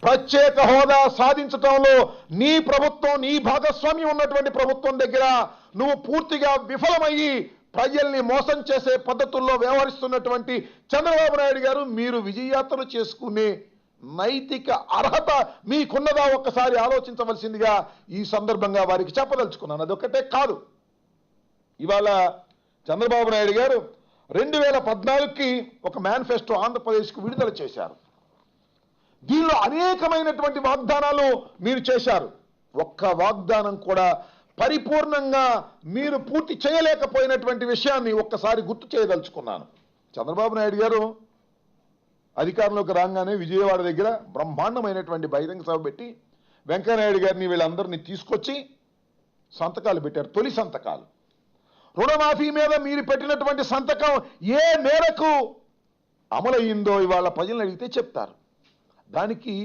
ప్రత్యేక హోదా సాధించడంలో నీ ప్రభుత్వం, నీ భాగస్వామ్యం ఉన్నటువంటి ప్రభుత్వం దగ్గర నువ్వు పూర్తిగా విఫలమయ్యి ప్రజల్ని మోసం చేసే పద్ధతుల్లో వ్యవహరిస్తున్నటువంటి చంద్రబాబు నాయుడు గారు, మీరు విజయయాత్రలు చేసుకునే నైతిక అర్హత మీకున్నదా ఒక్కసారి ఆలోచించవలసిందిగా ఈ సందర్భంగా వారికి చెప్పదలుచుకున్నాను. అదొక్కటే కాదు, ఇవాళ చంద్రబాబు నాయుడు గారు 2014కి ఒక మేనిఫెస్టో ఆంధ్రప్రదేశ్కు విడుదల చేశారు. దీనిలో అనేకమైనటువంటి వాగ్దానాలు మీరు చేశారు. ఒక్క వాగ్దానం కూడా పరిపూర్ణంగా మీరు పూర్తి చేయలేకపోయినటువంటి విషయాన్ని ఒక్కసారి గుర్తు చేయదలుచుకున్నాను. చంద్రబాబు నాయుడు గారు అధికారంలోకి రాగానే విజయవాడ దగ్గర బ్రహ్మాండమైనటువంటి బహిరంగ సభ పెట్టి వెంకయ్యనాయుడు గారిని వీళ్ళందరినీ తీసుకొచ్చి సంతకాలు పెట్టారు. తొలి సంతకాలు రుణమాఫీ మీద మీరు పెట్టినటువంటి సంతకం ఏ మేరకు అమలయ్యిందో ఇవాళ ప్రజలను అడిగితే చెప్తారు. దానికి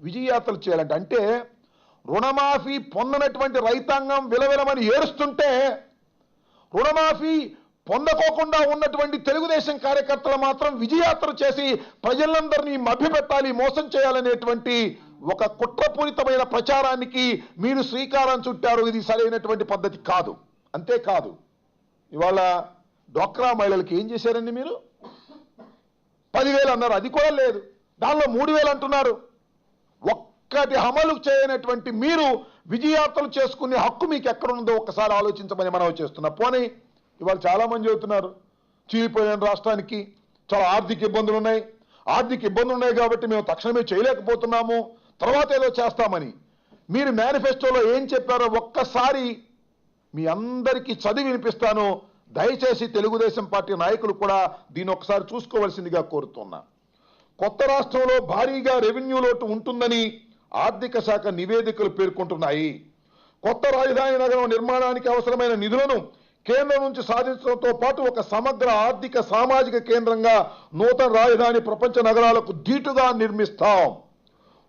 విజయయాత్రలు చేయాలంటే, అంటే రుణమాఫీ పొందనటువంటి రైతాంగం విలవిలమని ఏడుస్తుంటే రుణమాఫీ పొందకోకుండా ఉన్నటువంటి తెలుగుదేశం కార్యకర్తలు మాత్రం విజయయాత్ర చేసి ప్రజలందరినీ మభ్యపెట్టాలి, మోసం చేయాలనేటువంటి ఒక కుట్రపూరితమైన ప్రచారానికి మీరు శ్రీకారం చుట్టారు. ఇది సరైనటువంటి పద్ధతి కాదు. అంతేకాదు, ఇవాళ డ్వాక్రా మహిళలకి ఏం చేశారండి మీరు? 10,000 అన్నారు, అది కూడా లేదు. దానిలో 3,000 అంటున్నారు. ఒక్కటి అమలు చేయనటువంటి మీరు విజయయాత్రలు చేసుకునే హక్కు మీకు ఎక్కడుందో ఒక్కసారి ఆలోచించమని మనం చేస్తున్నా. పోనీ ఇవాళ చాలా మంది చెబుతున్నారు చీలిపోయిన రాష్ట్రానికి చాలా ఆర్థిక ఇబ్బందులు ఉన్నాయి కాబట్టి మేము తక్షణమే చేయలేకపోతున్నాము, తర్వాత ఏదో చేస్తామని. మీరు మేనిఫెస్టోలో ఏం చెప్పారో ఒక్కసారి మీ అందరికీ చదివి వినిపిస్తాను. దయచేసి తెలుగుదేశం పార్టీ నాయకులు కూడా దీన్ని ఒకసారి చూసుకోవాల్సిందిగా కోరుతున్నా. కొత్త రాష్ట్రంలో భారీగా రెవెన్యూ లోటు ఉంటుందని ఆర్థిక శాఖ నివేదికలు పేర్కొంటున్నాయి. కొత్త రాజధాని నగరం నిర్మాణానికి అవసరమైన నిధులను కేంద్రం నుంచి సాధించడంతో పాటు ఒక సమగ్ర ఆర్థిక సామాజిక కేంద్రంగా నూతన రాజధాని ప్రపంచ నగరాలకు ధీటుగా నిర్మిస్తాం.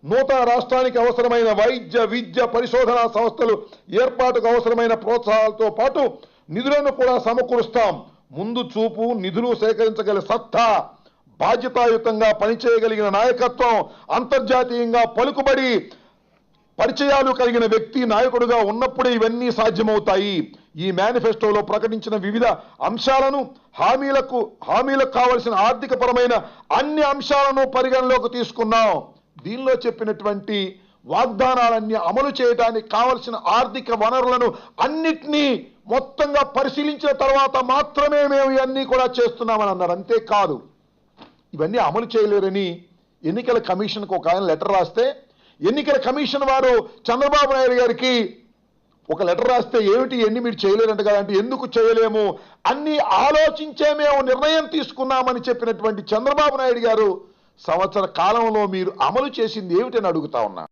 నూతన రాష్ట్రానికి అవసరమైన వైద్య, విద్య, పరిశోధనా సంస్థలు ఏర్పాటుకు అవసరమైన ప్రోత్సాహాలతో పాటు నిధులను కూడా సమకూరుస్తాం. ముందు చూపు, నిధులు సేకరించగల సత్తా, బాధ్యతాయుతంగా పనిచేయగలిగిన నాయకత్వం, అంతర్జాతీయంగా పలుకుబడి పరిచయాలు కలిగిన వ్యక్తి నాయకుడుగా ఉన్నప్పుడే ఇవన్నీ సాధ్యమవుతాయి. ఈ మేనిఫెస్టోలో ప్రకటించిన వివిధ అంశాలను, హామీలకు కావలసిన ఆర్థిక పరమైన అన్ని అంశాలను పరిగణలోకి తీసుకున్నాం. దీనిలో చెప్పినటువంటి వాగ్దానాలన్నీ అమలు చేయడానికి కావలసిన ఆర్థిక వనరులను అన్నిటినీ మొత్తంగా పరిశీలించిన తర్వాత మాత్రమే మేము ఇవన్నీ కూడా చేస్తున్నామని అన్నారు. అంతేకాదు, ఇవన్నీ అమలు చేయలేరని ఎన్నికల కమిషన్కు ఒక ఆయన లెటర్ రాస్తే, ఎన్నికల కమిషన్ వారు చంద్రబాబు నాయుడు గారికి ఒక లెటర్ రాస్తే ఏమిటి ఎన్ని మీరు చేయలేరంట కదా అంటే, ఎందుకు చేయలేము అన్ని ఆలోచించే మేము నిర్ణయం తీసుకున్నామని చెప్పినటువంటి చంద్రబాబు నాయుడు గారు సంవత్సర కాలంలో మీరు అమలు చేసింది ఏమిటని అడుగుతా ఉన్నా.